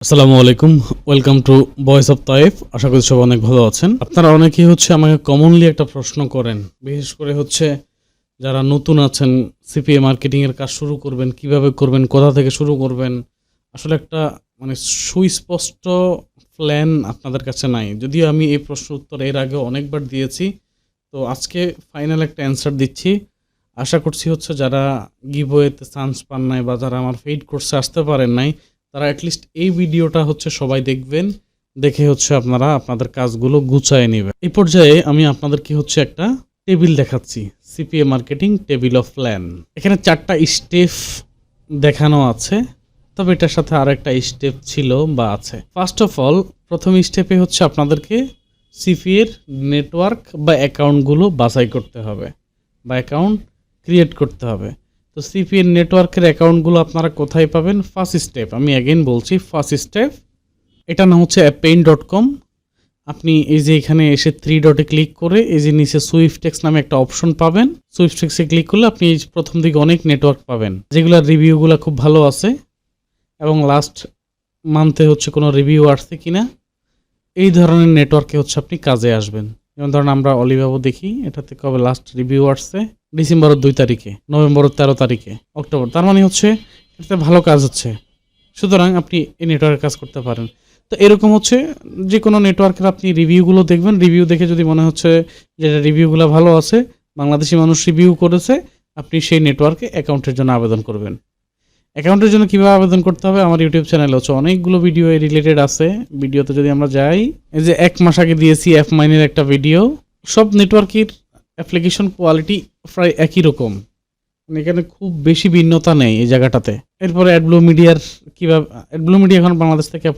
আসসালামু আলাইকুম, welcome to voice of Taif. আশা করি সবাই অনেক ভালো আছেন। আপনারা অনেকেই আমাকে কমনলি একটা প্রশ্ন করেন, বিশেষ করে যারা নতুন আছেন, সিপিএ মার্কেটিং এর কাজ শুরু করবেন, কিভাবে করবেন, কোথা থেকে শুরু করবেন। আসলে একটা সুস্পষ্ট প্ল্যান আপনাদের কাছে নাই। যদিও আমি এই প্রশ্ন উত্তর এর আগে অনেকবার দিয়েছি, তো আজকে ফাইনাল একটা অ্যান্সার দিচ্ছি। আশা করছি যারা গিভওয়েতে চান্স পান নাই বা যারা আমার পেইড কোর্সে আসতে পারেন নাই, তারা অ্যাটলিস্ট এই ভিডিওটা সবাই দেখবেন, দেখে আপনারা আপনাদের কাজগুলো গুছায় নেবেন। এই পর্যায়ে আমি আপনাদেরকে একটা টেবিল দেখাচ্ছি, CPA marketing table of plan. এখানে 4টা স্টেপ দেখানো আছে, তবে এটার সাথে আর একটা স্টেপ ছিল বা আছে। ফার্স্ট অফ অল, প্রথম স্টেপে আপনাদেরকে সিপিএর নেটওয়ার্ক বা অ্যাকাউন্টগুলো বাছাই করতে হবে বা অ্যাকাউন্ট ক্রিয়েট করতে হবে। তো সিপিএর নেটওয়ার্কের অ্যাকাউন্টগুলো আপনারা কোথায় পাবেন? ফার্স্ট স্টেপ, আমি অ্যাগেন বলছি, ফার্স্ট স্টেপ এটার নাম apppaint.com। আপনি এই যে এখানে এসে 3 ডটে ক্লিক করে এই যে নিচে সুইফটেক্স নামে একটা অপশন পাবেন। সুইফটেক্সে ক্লিক করলে আপনি এই প্রথম দিকে অনেক নেটওয়ার্ক পাবেন, যেগুলোর রিভিউগুলো খুব ভালো আছে এবং লাস্ট মান্থে কোনো রিভিউ আসছে কিনা, এই ধরনের নেটওয়ার্কে আপনি কাজে আসবেন। যেমন ধরেন আমরা অলিভাবো দেখি, এটাতে কবে লাস্ট রিভিউ আসছে, ডিসেম্বরের 2 তারিখে, নভেম্বরের 13 তারিখে, অক্টোবর। তার মানে এটাতে ভালো কাজ হচ্ছে, সুতরাং আপনি এই নেটওয়ার্কে কাজ করতে পারেন। তো এরকম যে কোনো নেটওয়ার্কের আপনি রিভিউগুলো দেখবেন, রিভিউ দেখে যদি মনে যে রিভিউগুলো ভালো আছে, বাংলাদেশি মানুষ রিভিউ করেছে, আপনি সেই নেটওয়ার্কে অ্যাকাউন্টের জন্য আবেদন করবেন। অ্যাকাউন্টের জন্য কীভাবে আবেদন করতে হবে, আমার ইউটিউব চ্যানেলে অনেকগুলো ভিডিও রিলেটেড আছে। ভিডিওতে যদি আমরা যাই, এই যে 1 মাস আগে দিয়েছি অ্যাপমাইনের একটা ভিডিও। সব নেটওয়ার্কের অ্যাপ্লিকেশন কোয়ালিটি প্রায় একই রকম, এখানে খুব বেশি ভিন্নতা নেই এই জায়গাটাতে। এরপরে অ্যাডব্লু মিডিয়ার কীভাবে, অ্যাডব্লু মিডিয়া এখন বাংলাদেশ থেকে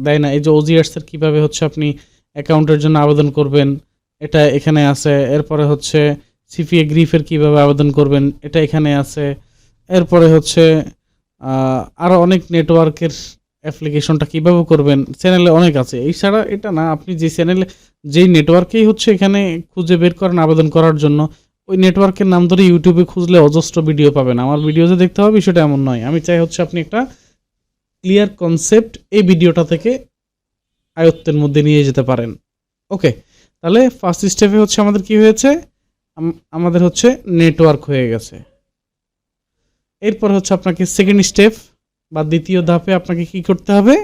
দেয় না। এই যে ওজিআরসের কীভাবে আপনি অ্যাকাউন্টের জন্য আবেদন করবেন, এটা এখানে আছে। এরপরে সিপিএ গ্রিফের কীভাবে আবেদন করবেন, এটা এখানে আছে। এরপরে আরও অনেক নেটওয়ার্কের অ্যাপ্লিকেশনটা কীভাবে করবেন, চ্যানেলে অনেক আছে। এছাড়া এটা না, আপনি যে চ্যানেলে যেই নেটওয়ার্কেই এখানে খুঁজে বের করেন আবেদন করার জন্য, ওই নেটওয়ার্কের নাম ধরে ইউটিউবে খুঁজলে অজস্র ভিডিও পাবেন। আমার ভিডিও যে দেখতে হবে বিষয়টা এমন নয়। আমি চাই আপনি একটা ক্লিয়ার কনসেপ্ট এই ভিডিওটা থেকে আয়ত্তের মধ্যে নিয়ে যেতে পারেন। ওকে, তাহলে ফার্স্ট স্টেপে আমাদের কি হয়েছে, আমাদের নেটওয়ার্ক হয়ে গেছে। এরপর আপনাকে সেকেন্ড স্টেপ বা দ্বিতীয় ধাপে আপনাকে কি করতে হবে,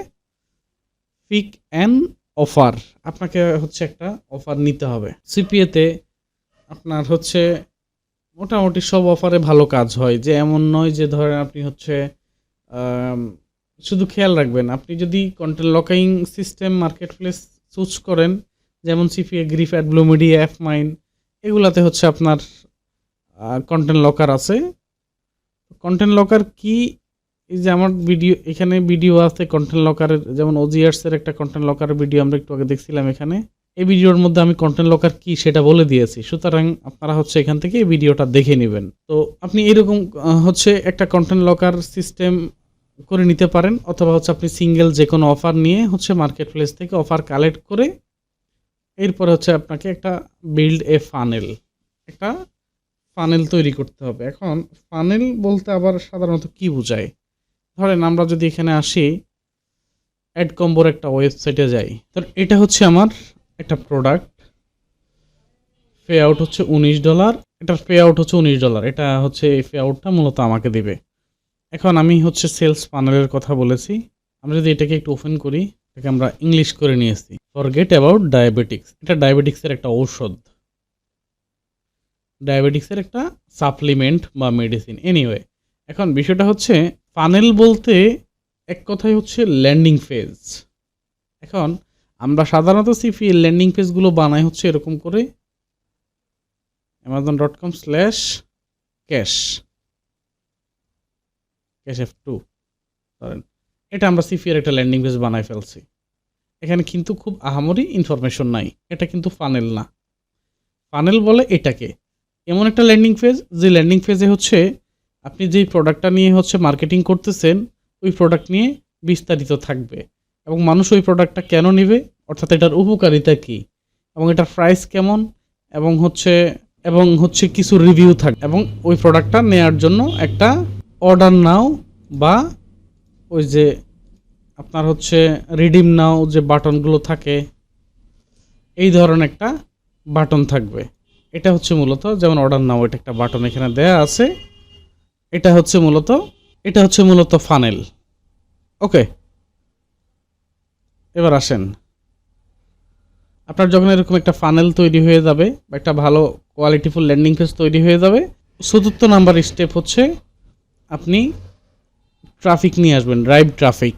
পিক অ্যান অফার। আপনাকে একটা অফার নিতে হবে। সিপিএতে আপনার মোটামুটি সব অফারে ভালো কাজ হয়, যে এমন নয় যে ধরেন আপনি শুধু খেয়াল রাখবেন, আপনি যদি content locking system market place choose করেন, যেমন সিপিএ গ্রিফ, অ্যাডব্লু মিডিয়া, অ্যাপমাইন, এগুলাতে আপনার কন্টেন্ট লকার আছে। কন্টেন্ট লকার কি, এই যে আমার ভিডিও, এখানে ভিডিও আছে কন্টেন্ট লকারের, যেমন ওজিআরসের একটা কন্টেন্ট লকারের ভিডিও আমরা একটু আগে দেখছিলাম। এখানে এই ভিডিওর মধ্যে আমি কন্টেন্ট লকার কি সেটা বলে দিয়েছি, সুতরাং আপনারা এখান থেকে এই ভিডিওটা দেখে নেবেন। তো আপনি এরকম একটা কন্টেন্ট লকার সিস্টেম করে নিতে পারেন, অথবা আপনি সিঙ্গেল যে কোনো অফার নিয়ে মার্কেট প্লেস থেকে অফার কালেক্ট করে, এরপর আপনাকে একটা বিল্ড এ ফানেল, একটা ফানেল তৈরি করতে হবে। এখন ফানেল বলতে আবার সাধারণত কি বোঝায়, ধরেন আমরা যদি এখানে আসি, অ্যাড কম্বোর একটা ওয়েবসাইটে যাই, তো এটা আমার একটা প্রোডাক্ট, পে আউট $19, এটার পে আউট $19, এটা এই পে আউটটা মূলত আমাকে দিবে। এখন আমি সেলস ফানেলের কথা বলেছি, আমরা যদি এটাকে একটু ওপেন করি, এটাকে আমরা ইংলিশ করে নিয়েছি, ফরগেট অ্যাবাউট ডায়াবেটিক্স। এটা ডায়াবেটিক্সের একটা ঔষধ, ডায়াবেটিক্সের একটা সাপ্লিমেন্ট বা মেডিসিন। এনিওয়ে, এখন বিষয়টা ফানেল বলতে এক কথায় ল্যান্ডিং পেজ। এখন আমরা সাধারণত সিপি ল্যান্ডিং পেজগুলো বানাই এরকম করে, amazon.com/cash F2 ধরেন, এটা আমরা সিপি এর একটা ল্যান্ডিং পেজ বানাই ফেলছি। এখানে কিন্তু খুব আহামরি ইনফরমেশন নাই, এটা কিন্তু ফানেল না। ফানেল বলে এটাকে, এমন একটা ল্যান্ডিং পেজ, যে ল্যান্ডিং পেজে আপনি যেই প্রোডাক্টটা নিয়ে মার্কেটিং করতেছেন, ওই প্রোডাক্ট নিয়ে বিস্তারিত থাকবে, এবং মানুষ ওই প্রোডাক্টটা কেন নেবে, অর্থাৎ এটার উপকারিতা কী, এবং এটার প্রাইস কেমন, এবং কিছু রিভিউ থাকবে, এবং ওই প্রোডাক্টটা নেওয়ার জন্য একটা অর্ডার নাও বা ওই যে আপনার হচ্ছে রিডিম নাও যে বাটনগুলো থাকে, এই ধরনের একটা বাটন থাকবে। এটা হচ্ছে মূলত যেমন অর্ডার নাও, এটা একটা বাটন এখানে দেয়া আছে। এটা হচ্ছে মূলত ফানেল। ওকে, এবার আসেন, আপনার যখন এরকম একটা ফানেল তৈরি হয়ে যাবে বা একটা ভালো কোয়ালিটিফুল ল্যান্ডিং পেজ তৈরি হয়ে যাবে, চতুর্থ নাম্বার স্টেপ হচ্ছে আপনি ট্রাফিক নিয়ে আসবেন, ড্রাইভ ট্রাফিক।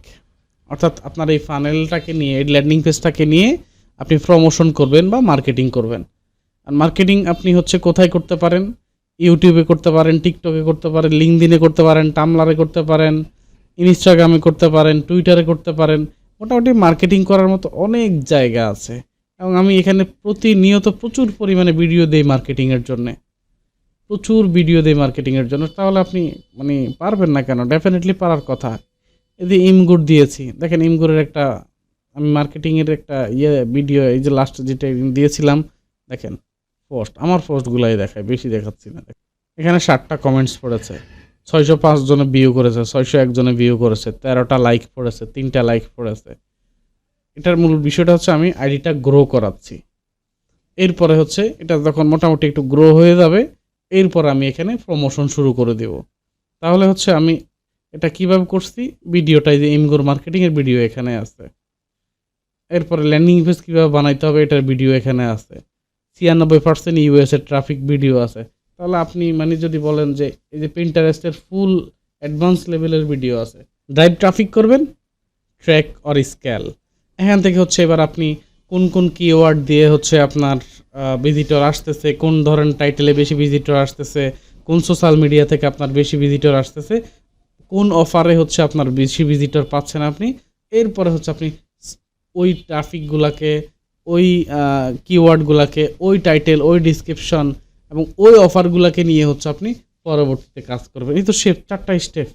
অর্থাৎ আপনার এই ফানেলটাকে নিয়ে, এই ল্যান্ডিং পেজটাকে নিয়ে আপনি প্রমোশন করবেন বা মার্কেটিং করবেন। আর মার্কেটিং আপনি হচ্ছে কোথায় করতে পারেন? ইউটিউবে করতে পারেন, টিকটকে করতে পারেন, লিঙ্কডইনে করতে পারেন, টামলারে করতে পারেন, ইনস্টাগ্রামে করতে পারেন, টুইটারে করতে পারেন। মোটামুটি মার্কেটিং করার মতো অনেক জায়গা আছে, এবং আমি এখানে প্রতিনিয়ত প্রচুর পরিমাণে ভিডিও দেই মার্কেটিংয়ের জন্যে, প্রচুর ভিডিও দেই মার্কেটিংয়ের জন্য। তাহলে আপনি মানে পারবেন না কেন? ডেফিনেটলি পারার কথা। এই যে ইমগুড দিয়েছি, দেখেন ইমগুডের একটা আমি মার্কেটিংয়ের একটা ভিডিও, এই যে লাস্ট যেটা দিয়েছিলাম, দেখেন পোস্ট, আমার পোস্টগুলাই দেখায়, বেশি দেখাচ্ছি না। এখানে 60টা কমেন্টস পড়েছে, 605 জনে ভিউ করেছে, 601 জনে ভিউ করেছে, 13টা লাইক পড়েছে, 3টা লাইক পড়েছে। এটার মূল বিষয়টা হচ্ছে আমি আইডিটা গ্রো করাচ্ছি। এরপরে হচ্ছে এটা যখন মোটামুটি একটু গ্রো হয়ে যাবে, এরপর আমি এখানে প্রমোশন শুরু করে দেব। তাহলে হচ্ছে আমি এটা কিভাবে করছি, ভিডিওটা এই যে ইমগুর মার্কেটিংয়ের ভিডিও এখানে আছে। এরপরে ল্যান্ডিং পেজ কীভাবে বানাইতে হবে, এটার ভিডিও এখানে আছে। 96% ইউএসের ট্রাফিক ভিডিও আছে। তাহলে আপনি মানে যদি বলেন যে এই যে পিন্টারেস্টের ফুল অ্যাডভান্স লেভেলের ভিডিও আছে, ড্রাইভ ট্রাফিক করবেন, ট্র্যাক অর স্কেল। এখান থেকে হচ্ছে এবার আপনি কোন কোন কিওয়ার্ড দিয়ে হচ্ছে আপনার ভিজিটর আসতেছে, কোন ধরনের টাইটেলে বেশি ভিজিটর আসতেছে, কোন সোশ্যাল মিডিয়া থেকে আপনার বেশি ভিজিটর আসতেছে, কোন অফারে হচ্ছে আপনার বেশি ভিজিটর পাচ্ছেন আপনি। এরপরে হচ্ছে আপনি ওই ট্রাফিকগুলোকে, ওই কিওয়ার্ডগুলোকে, ওই টাইটেল, ওই ডিসক্রিপশন এবং ওই অফারগুলোকে নিয়ে হচ্ছে আপনি পরবর্তীতে কাজ করবেন। এই তো 4টা স্টেপ,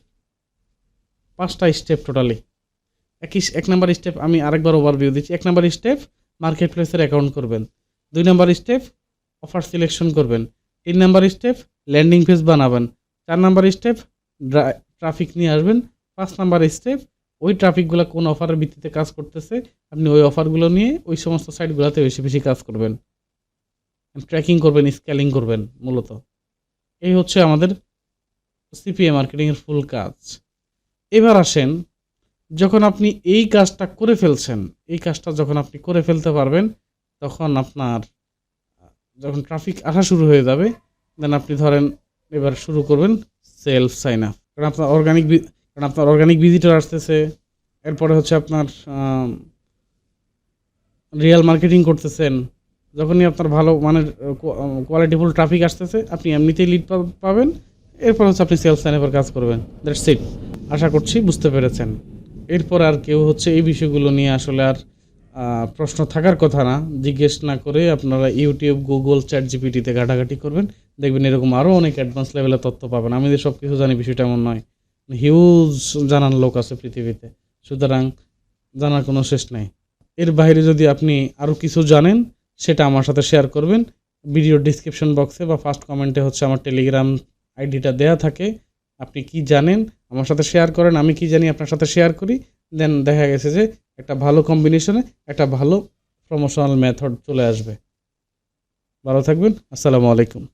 5টা স্টেপ টোটালি। এক নাম্বার স্টেপ আমি আরেকবার ওভারভিউ দিচ্ছি। 1 নাম্বার স্টেপ মার্কেট প্লেসের অ্যাকাউন্ট করবেন। 2 নাম্বার স্টেপ অফার সিলেকশন করবেন। 3 নাম্বার স্টেপ ল্যান্ডিং পেজ বানাবেন। 4 নাম্বার স্টেপ ট্রাফিক নিয়ে আসবেন। 5 নাম্বার স্টেপ ওই ট্রাফিকগুলো কোন অফারের ভিত্তিতে কাজ করতেছে, আপনি ওই অফারগুলো নিয়ে ওই সমস্ত সাইটগুলোতে বেশি বেশি কাজ করবেন, ট্র্যাকিং করবেন, স্কেলিং করবেন। মূলত এই হচ্ছে আমাদের সিপিএ মার্কেটিংয়ের ফুল কাজ। এবার আসেন, যখন আপনি এই কাজটা করে ফেলছেন, এই কাজটা যখন আপনি করে ফেলতে পারবেন, তখন আপনার যখন ট্রাফিক আসা শুরু হয়ে যাবে, দেন আপনি ধরেন এবার শুরু করবেন সেলফ সাইন আপ। কারণ আপনার অর্গানিক ভিজিটর আসতেছে। এরপরে হচ্ছে আপনার রিয়েল মার্কেটিং করতেছেন। যখনই আপনার ভালো মানের কোয়ালিটিফুল ট্রাফিক আসতেছে, আপনি এমনিতেই লিড পাবেন। এরপর হচ্ছে আপনি সেলফ সাইন আপের কাজ করবেন। That's it. আশা করছি বুঝতে পেরেছেন। এরপর আর কেউ হচ্ছে এই বিষয়গুলো নিয়ে আসলে আর প্রশ্ন থাকার কথা না, জিজ্ঞেস না করে আপনারা ইউটিউব, গুগল, চ্যাট জিপিটিতে ঘাটাঘাটি করবেন, দেখবেন এরকম আরও অনেক অ্যাডভান্স লেভেলের তথ্য পাবেন। আমি যে সব কিছু জানি বিষয়টা এমন নয়, হিউজ জানার লোক আছে পৃথিবীতে, সুতরাং জানার কোনো শেষ নাই। এর বাইরে যদি আপনি আরও কিছু জানেন, সেটা আমার সাথে শেয়ার করবেন। ভিডিওর ডিসক্রিপশন বক্সে বা ফার্স্ট কমেন্টে হচ্ছে আমার টেলিগ্রাম আইডিটা দেয়া থাকে। আপনি কি জানেন আমার সাথে শেয়ার করেন, আমি কি জানি আপনার সাথে শেয়ার করি। দেন দেখা গেছে যে একটা ভালো কম্বিনেশনে একটা ভালো প্রমোশনাল মেথড চলে আসবে। ভালো থাকবেন। আসসালামু আলাইকুম।